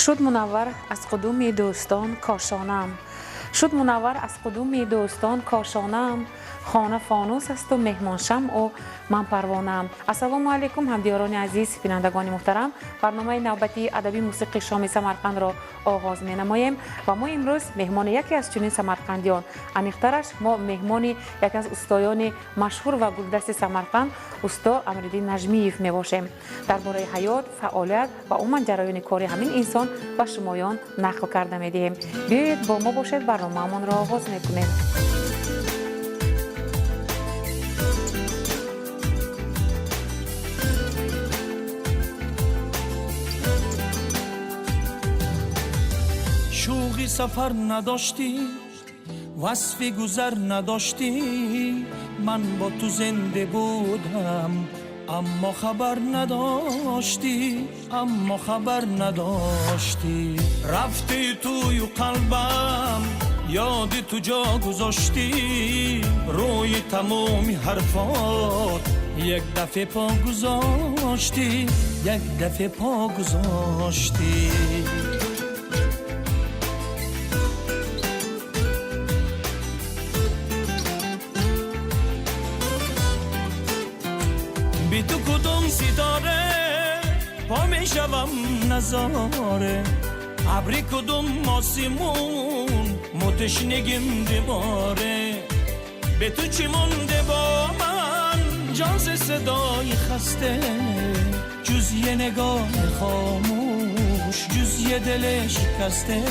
شد منور از قدوم دوستان کاشانم، شد منور از قدوم دوستان کاشانم، خانه فانوس است و مهمان شمع و من پروانم. السلام علیکم همدیاران عزیز، بینندگان محترم، برنامه نوبتی ادبی موسیقی شام سمرقند را آغاز می نماییم و ما امروز مهمان یکی از چنین سمرقندیان، انیخترش ما مهمان یکی از استادان مشهور و گلدست سمرقند، استاد امرالدین نجمیف می باشیم. درباره حیات، فعالیت و عموما جریان کاری همین انسان و شمایان نقل کرده می دهیم. بیایید با ما باشید، برنامه‌مان را آغاز می کنیم. شوقی سفر نداشتی، وصفی گذر نداشتی، من با تو زنده بودم اما خبر نداشتی، اما خبر نداشتی. رفتی توی قلبم، یادی تو جا گذاشتی، روی تمامی حرفات یک دفعه پا گذاشتی، یک دفعه پا گذاشتی. بی تو کدوم ستاره پا می شوم نظاره، ابری کدوم آسمون متشنگیم دیواره. به تو چی مونده با من جز صدای خسته، جز یه نگاه خاموش، جز یه دل شکسته،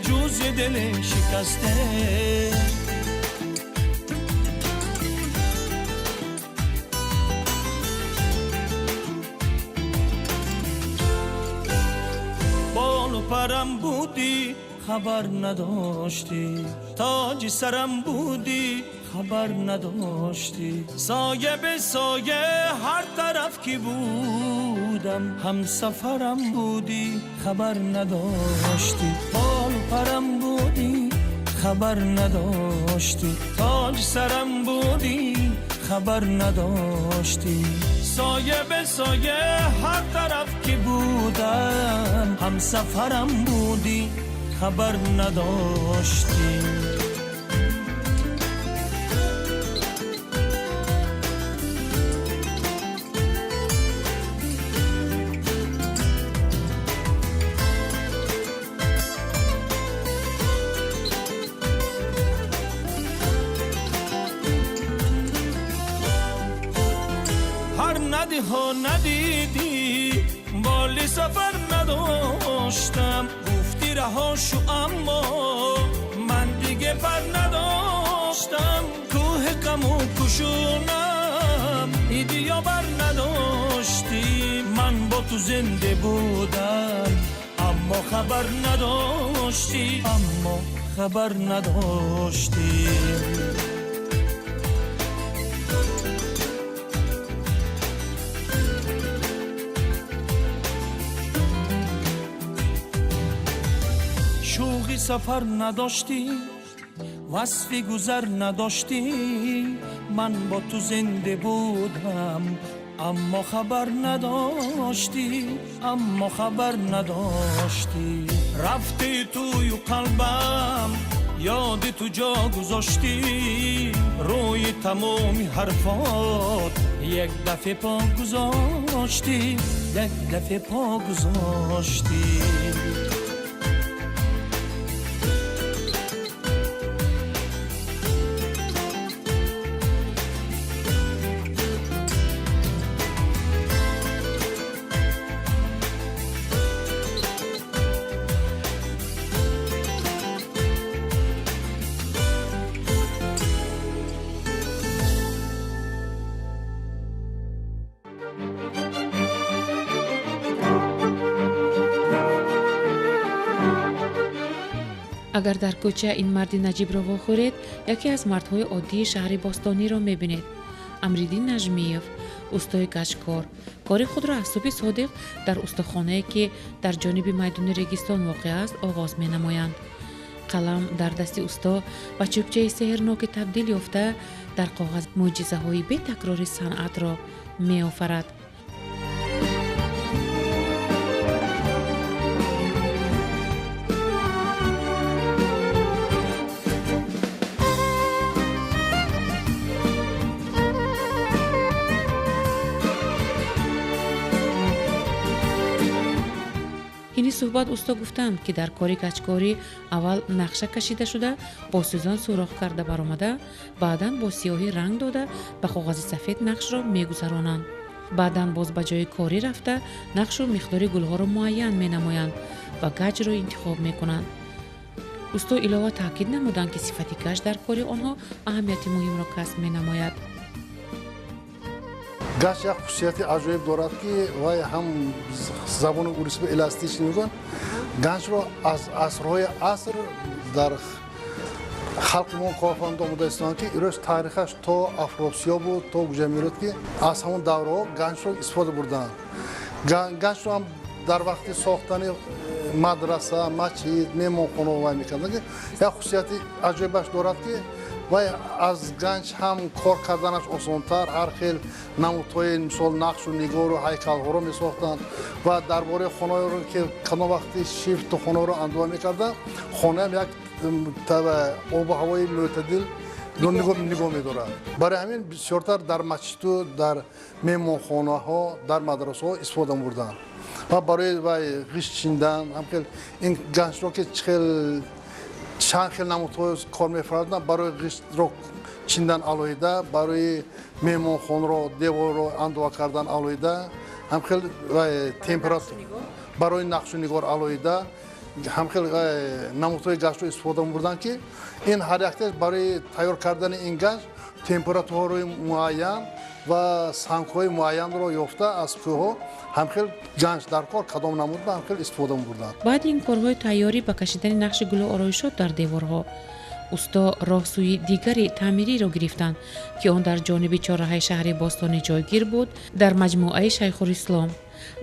جز یه دل شکسته. پرم بودی خبر نداشتی، تاج سرم بودی خبر نداشتی، سایه به سایه هر طرف کی بودم هم سفرم بودی خبر نداشتی. بال پرم بودی خبر نداشتی، تاج سرم بودی خبر نداشتی، سایه به سایه هر طرف کی بودم هم سفرم بودی خبر نداشتی. ندی ها ندیدی، بالی سفر نداشتم، گفتی رها شو اما من دیگه بر نداشتم. کوه غم و کشونم ایدی یا بر نداشتی، من با تو زنده بودم اما خبر نداشتی، اما خبر نداشتی. شوقی سفر نداشتی، وصفی گذر نداشتی، من با تو زنده بودم اما خبر نداشتی، اما خبر نداشتی. رفتی توی قلبم، یادی تو جا گذاشتی، روی تمامی حرفات یک دفعه پا گذاشتی، یک دفعه پا گذاشتی. اگر در کوچه این مرد نجیب را واخورید، یکی از مردهای عادی شهر باستانی را می‌بینید. امرالدین نجمیف، استاد کشکار، کار خود را از صبح صادق در استخوانه‌ای که در جانب میدان ریگستان واقع است آغاز می‌نمایند. قلم در دست استاد و چوبچه سحرناک تبدیل یافته در کاغذ معجزه‌های بی تکرار صنعت را می‌آفرد. суҳбат усто гуфтанд, ки дар кори гачкорӣ аввал нақша кашида шуда, бо сӯзан сурах карда баромада, баъдан бо сиёҳӣ ранг дода ба коғази сафед нақшро мегузаронанд. баъдан боз ба ҷои корӣ рафта, нақшу миқдори гулҳоро муайян менамоянд ва гаҷро интихоб мекунанд. усто илова таъкид намуданд, ки сифати гаҷ дар кори онҳо аҳамияти муҳимро касб менамояд. гач як хусусияти аҷоиб дорад, ки вай ҳам забони урисби эластичӣ мекунад. ганҷро аз асрҳои аср дар халқи мо корфармуда омода истоданд, ки ирӯз таърихаш то афросиёбу то гуза мерод, ки аз ҳамон давраҳо ганҷро истифода бурданд. ганҷро ҳам дар вақти сохтани мадраса, масҷид, меҳмонхона вай мекарданд, ки як хусусияти аҷоибаш дорад, ки вай аз ганҷ ҳам кор карданаш осонтар, ҳар хел намудҳои мисол нақшу нигору ҳайкалҳоро месохтанд ва дар бораи хонаҳоро, ки кадом вақти шифту хонаҳоро андоҳа мекарданд, хонаам як обу ҳавои мӯътадил нигоҳ медорад. барои ҳамин бисёртар дар масҷиду дар меҳмонхонаҳо, дар мадрасаҳо истифода бурданд ва барои вай ғишт чиндан ҳамхел ин ганҷро, ки чанд хел намудҳои кор мефараданд, барои ғиштро чиндан алоҳида, барои меҳмонхонаро деворро андоҳа кардан алоҳида, ҳамхел температура барои нақшу нигор алоҳида, ҳамхел намудҳои ганҷро истифода бурданд, ки ин ҳар якташ барои тайёр кардани ин ганҷ температураҳои муайян ва сангҳои муайянро ёфта аз кӯҳҳо ҳамхел ганҷ дар кор кадом намуда ҳамхел истифода бурданд. баъди ин корҳои тайёрӣ ба кашидани нақши гулу ороишот дар деворҳо, усто роҳсӯи дигари таъмириро гирифтанд, ки он дар ҷониби чорраҳаи шаҳри бостонӣ ҷойгир буд, дар маҷмӯаи Шайхулислом.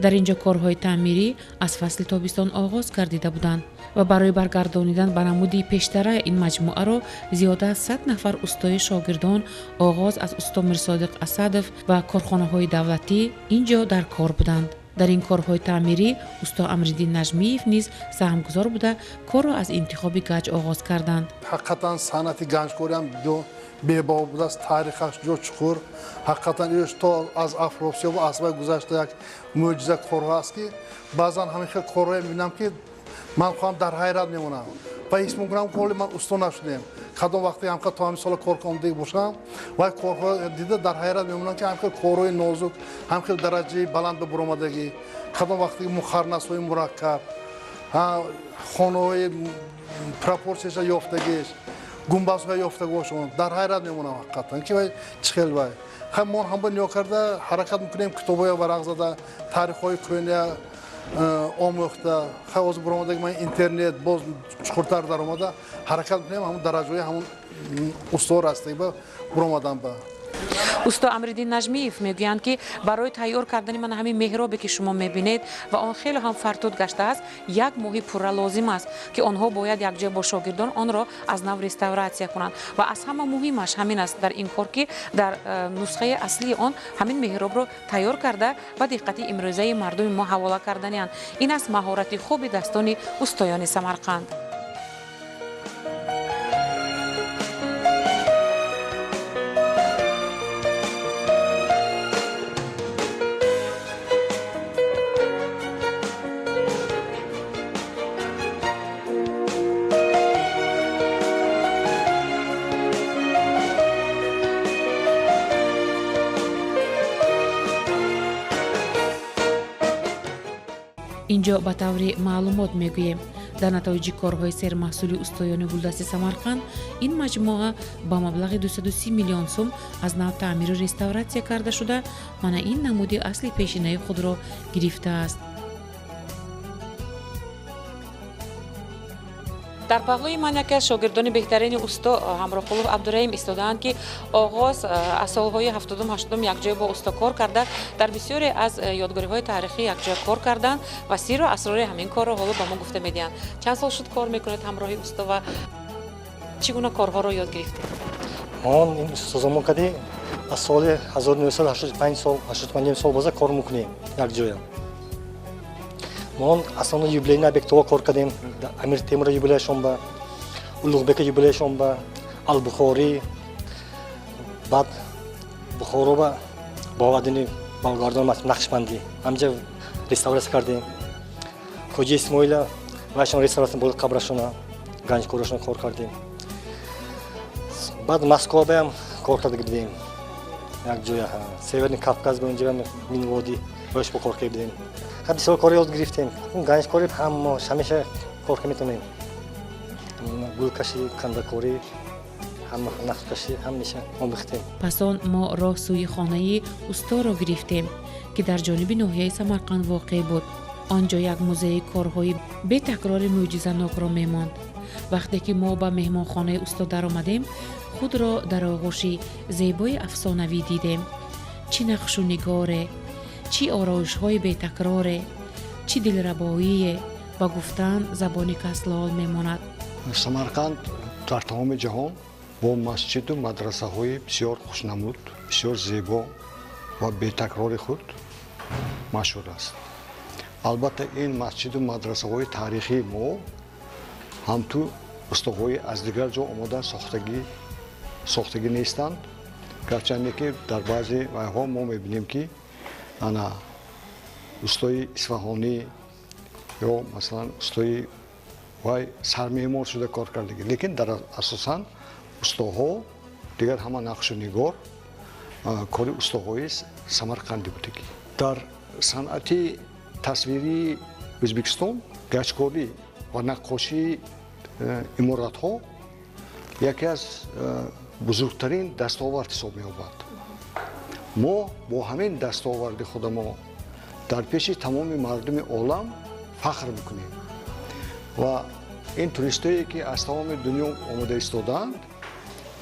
дар инҷо корҳои таъмирӣ аз фасли тобистон оғоз гардида буданд ва барои баргардонидан ба намуди пештараи ин маҷмӯаро зиёда аз 100 нафар устои шогирдон оғоз аз усто Мирсодиқ Асадов ва корхонаҳои давлатӣ инҷо дар кор буданд. дар ин корҳои таъмирӣ усто Амриддин Нажмиев низ саҳмгузор буда корро аз интихоби гаҷ оғоз карданд. ҳақиқатан санъати ганҷкориам бебо будааст, таърихаш ҷо чуқур. ҳақиқатан ирӯз то аз афросиёбу асрҳои гузашта як мӯъҷиза корҳо аст, ки баъзан ҳамин хел корҳое мебинам, ки ман хоҳам дар ҳайрат мемонам ва ҳис мекунам, ки ман усто нашудем. кадом вақте ҳамқа то ҳамин сола кор омода бошам ва корҳо дида дар ҳайрат мемонам, ки ҳамхел корҳои нозук, ҳамхел дараҷаи баланд ба буромадагӣ, кадом вақте мухарнасҳои мураккаб, хонаҳои пропорсияша ёфтагиш, гумбазҳои ёфтагошон дар ҳайрат мемонам ҳақиқатан, ки вай чӣ хел вай ҳамон ҳамба ниёҳ карда ҳаракат мекунем, китобҳоя варақ зада, таърихҳои кӯҳна омӯхта, ҳозир буромадаги ман интернет боз чуқуртар даромада ҳаракат мекунем, ҳамон дараҷаҳои ҳамон устувор ҳастаги ба буромадан ба. усто Амриддин Нажмиев мегӯянд, ки барои тайёр кардани мана ҳамин меҳробе, ки шумо мебинед ва он хеле ҳам фартуд гаштааст, як моҳи пурра лозим аст, ки онҳо бояд якҷоя бо шогирдон онро аз нав реставратсия кунанд ва аз ҳама муҳимаш ҳамин аст дар ин кор, ки дар нусхаи аслии он ҳамин меҳробро тайёр карда ба диққати имрӯзаи мардуми мо ҳавола карданианд. ин аст маҳорати хуби дастони устоёни Самарқанд. инҷо ба таври маълумот мегӯем, дар натоиҷи корҳои сермаҳсули устоёни гулдасти Самарқанд ин маҷмӯа ба маблағи 230 миллион сум аз нав таъмиру реставратсия карда шуда, мана ин намуди асли пешинаи худро гирифтааст. дар паҳлӯи ман яке аз шогирдони беҳтарини усто Ҳамроҳқулов Абдураҳим истодаанд, ки оғоз аз солҳои 70-80 якҷоя бо усто кор карда, дар бисёре аз ёдгориҳои таърихӣ якҷоя кор карданд ва сирру асрори ҳамин корро ҳоло ба мо гуфта медиҳанд. чанд сол шуд кор мекунед ҳамроҳи усто ва чӣ гуна корҳоро ёд гирифтед? он ин созмон кади аз соли 1985 сол боза кор мекунем якҷоя. мон асоно юбилейни объектҳо кор кардем. Амир Темура юбилейшон ба, Улуғбека юбилейшон ба, Албухорӣ, баъд Бухоро ба Бовадини Болгардон Нақшбандӣ ҳамҷа реставрация кардем. Хоҷи Исмоила вайшон ресторан буд қабрашона ганҷкорашона кор кардем. Баъд Москваба ҳам кор карда гирдем. Як ҷоя Северный Кавказ ба онҷа Минводи бош бо кор кардем. Бисёр кор ёд гирифтем. Ганҷкори ҳамеша кор метонем. Гулкашӣ, кандакорӣ, нахкашӣ ҳамеша омӯхтем. пас он мо роҳ сӯи хонаи усторо гирифтем ки дар ҷониби ноҳияи Самарқанд воқеъ буд. онҷо як музеи корҳои бетакрори мӯъҷизанокро мемонд. вақте ки мо ба меҳмонхонаи усто даромадем, худро дар оғӯши зебои афсонавӣ дидем. чӣ нақшу нигоре, чӣ ороишҳои бетакроре, чӣ дилрабоие, ба гуфтан забони кас лол мемонад. Самарқанд дар тамоми ҷаҳон бо масҷиду мадрасаҳои бисёр хушнамуд, бисёр зебо ва бетакрори худ машҳур аст. албатта ин масҷиду мадрасаҳои таърихии мо ҳамту устоҳои аз дигар ҷо омода сохтагӣ нестанд, гарчанде ки дар баъзе вайҳо мо мебинем ки ана устои Исфаҳонӣ ё масалан устои вай сармеъмор шуда кор кардагӣ, лекин дар асосан устоҳо дигар ҳама нақшу нигор кори устоҳои самарқандӣ будагӣ. дар санъати тасвирии Ӯзбекистон гаҷкорӣ ва наққошии иморатҳо яке аз бузургтарин дастовард ҳисоб меёбад. мо бо ҳамин дастоварди худамо дар пеши тамоми мардуми олам фахр мекунем ва ин туристое ки аз тамоми дунё омода истодаанд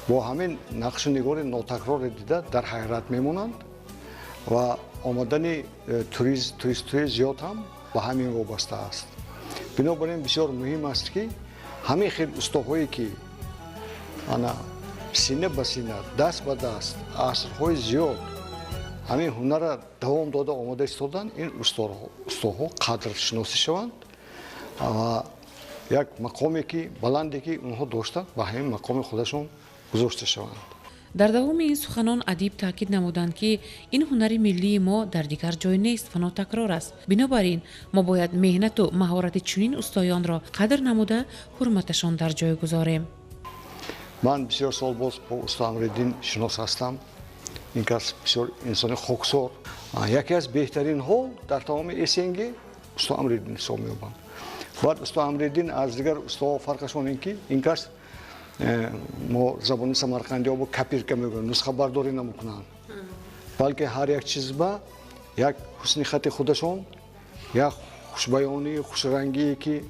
бо ҳамин нақшу нигори нотакроре дида дар ҳайрат мемонанд ва омадани туристҳои зиёд ҳам ба ҳамин вобаста аст. бинобар ин бисёр муҳим аст ки ҳамин хел устоҳое ки сина ба сина, даст ба даст асрҳои зиёд ҳамин ҳунарро давом дода омода истоданд, ин устоҳо қадршиносӣ шаванд ва як мақоме ки баланде ки онҳо доштанд ба ҳамин мақоми худашон гузошта шаванд. дар давоми ин суханон адиб таъкид намуданд ки ин ҳунари миллии мо дар дигар ҷой нест ва нотакрор аст. бинобар ин мо бояд меҳнату маҳорати чунин устоёнро қадр намуда ҳурматашон дар ҷой гузорем. ман бисёр сол боз бо усто Амриддин шинос ҳастам. ин кас бисёр инсони хоксор, яке аз беҳтаринҳо дар тамоми эсенге усто Амриддин ҳисоб меёбам. баъд усто Амриддин аз дигар устоҳо фарқашон ин ки ин кас мо забони самарқандиҳо бо копирка мегӯям, нусхабардорӣ намекунанд, балки ҳар як чизба як ҳусни хати худашон, як хушбаёнӣ, хушрангие ки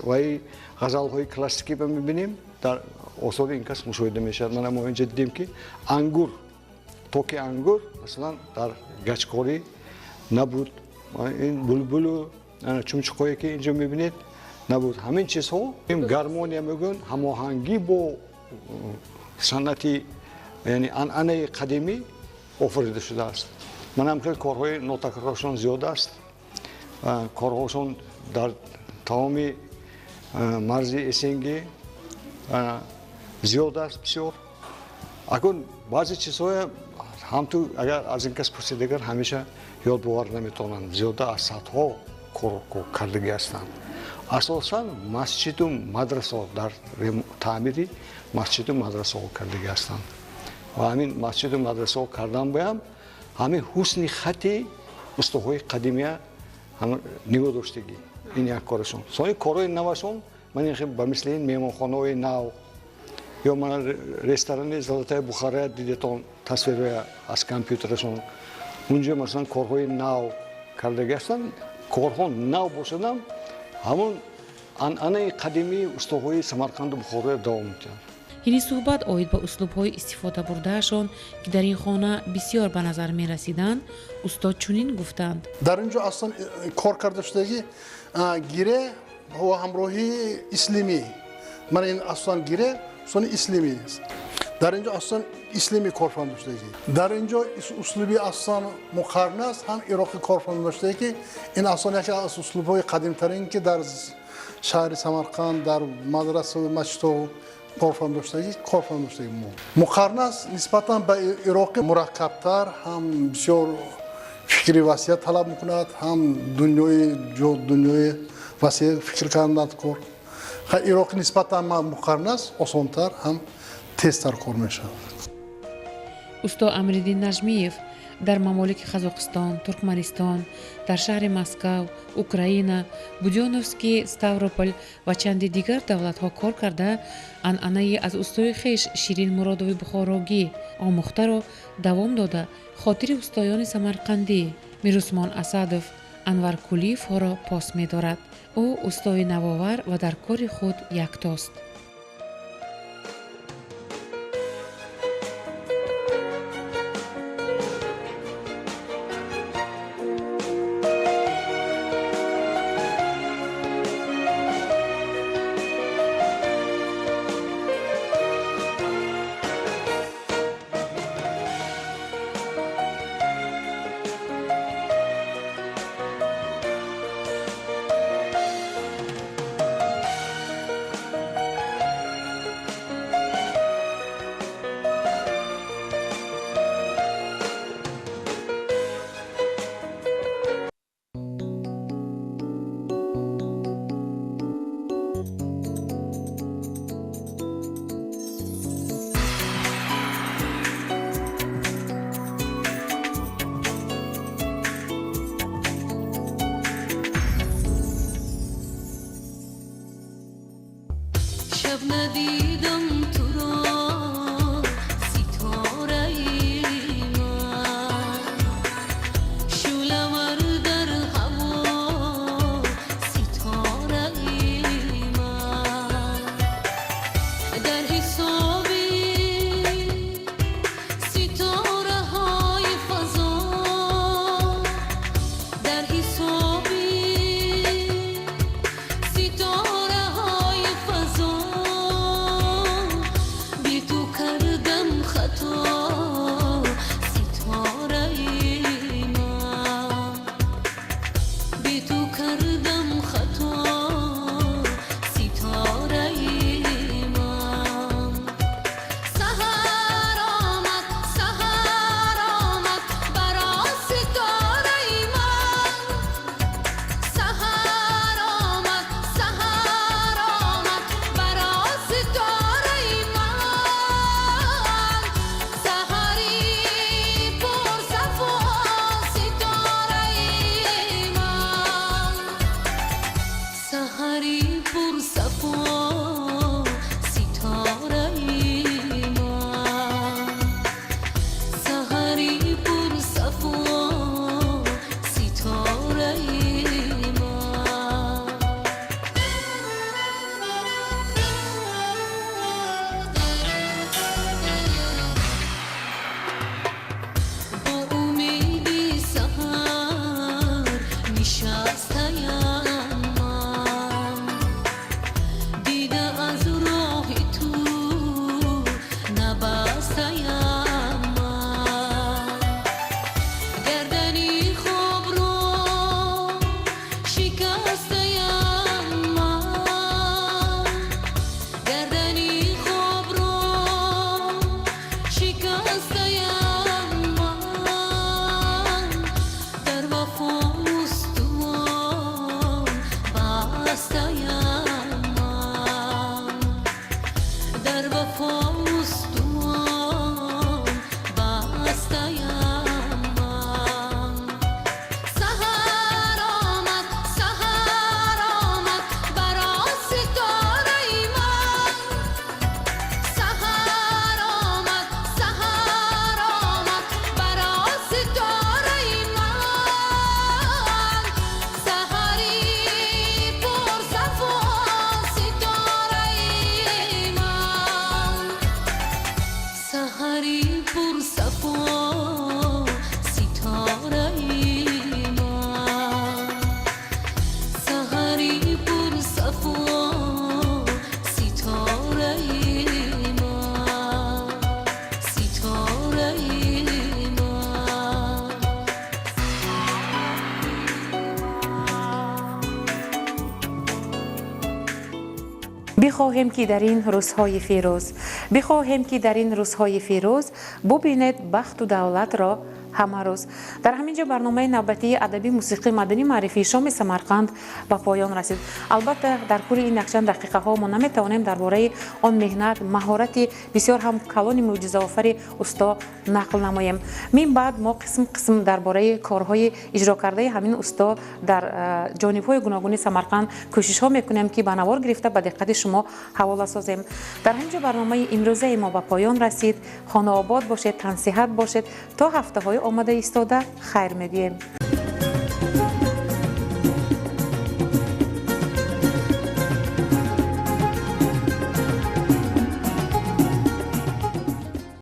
ваи ғазалҳои классикӣ мебинем дар осори ин кас мушоҳида мешавад. мана мо инҷа дидем ки ангур, токи ангур масалан дар гаҷкорӣ набуд, ин булбулу чумчуқое ки инҷо мебинед набуд. ҳамин чизҳо гармония мегӯянд, ҳамоҳангӣ бо санъати яъне анъанаи қадимӣ офарида шудааст. манам хел корҳои нотакроршон зиёд аст. корҳошон дар тамоми марзи эсенги зиёд аст бисёр. акун баъзе чизҳое ҳамту агар аз ин кас пурсидагар ҳамеша ёдбовар наметавонанд, зиёда аз садҳо кор кардагӣ ҳастанд. асосан масҷиду мадрасаҳо дар таъмири масҷиду мадрасаҳо кардагӣ ҳастанд ва ҳамин масҷиду мадрасаҳо кардан боям ҳамин ҳусни хати устоҳои қадимия нигоҳ доштагӣ, ин як корашон. сони корҳои навашон ман ба мисли ин меҳмонхонаҳои нав ё ман ресторани Золотая Бухарая дидетон тасвирҳоя аз компютерашон унҷо масалан корҳои нав кардагӣ ҳастанд. корҳо нав бошадам ҳамон анъанаи қадимии устоҳои Самарқанду Бухороро давом мекунад. ини суҳбат оид ба услубҳои истифода бурдаашон ки дар ин хона бисёр ба назар мерасиданд, устод чунин гуфтанд. дар ин ҷо аслан кор карда шудагӣ гире ва ҳамроҳии ислимӣ. мана ин аслан гире сони ислимӣ аст. дар ин ҷо аслан ислимӣ корфармуда шудагӣ. дар ин ҷо услуби аслан муқарна аст, ҳам ироқӣ корфармуда шудагӣ ки ин аслан яке аз услубҳои қадимтарин ки дар шаҳри Самарқанд дар мадрасаҳо масҷидҳо корфармуда шудагӣ муқарна аст. нисбатан ба ироқӣ мураккабтар, ҳам бисёр фикри васият талаб мекунад, ҳам дунёи واسه فکر کردن کار خیلی عراق نسبتا مقارن است آسان‌تر هم تیزتر کار میشه. уsto Амриддин Нажмиев дар мамолики Қазоқистон, Туркманистон, дар шаҳри Москав, Украина, Будёновский, Ставрополь ва чанди дигар давлатҳо кор карда, анъанаи аз устои хеш Ширин Муродови Бухорогӣ омӯхтаро давом дода, хотири устоёни самарқандӣ Мирусмон Асадов, Анвар Кулиевҳоро пос медорад. ӯ устои навовар ва дар кори худ яктост. ندیدم تو را ستاره ای من شعله‌ور در هوا ستاره ای من در حسابی ستاره های فضا در حسابی ستاره های فضا بخواهیم که در این روزهای فیروز ببینید بخت و دولت را همه روز. در همینجا برنامه نوبتی ادبی موسیقی مدنی معرفی شام سمرقند به پایان رسید. البته در طول این نقشان دقیقه ها ما نمیتوانیم درباره آن مهنت مهارت بسیار هم کلان معجزه آفر استا نقل نماییم. من بعد ما قسم درباره کارهای اجرا کرده همین استا در جانب‌های گوناگون سمرقند کوشش ها میکنیم که به نوار گرفته به دقت شما حواله سازیم. در همینجا برنامه امروزه ما به پایان رسید. خانه آباد باشید، تن صحت باشید. تا هفته های آمده ایستاده خیر میگوییم.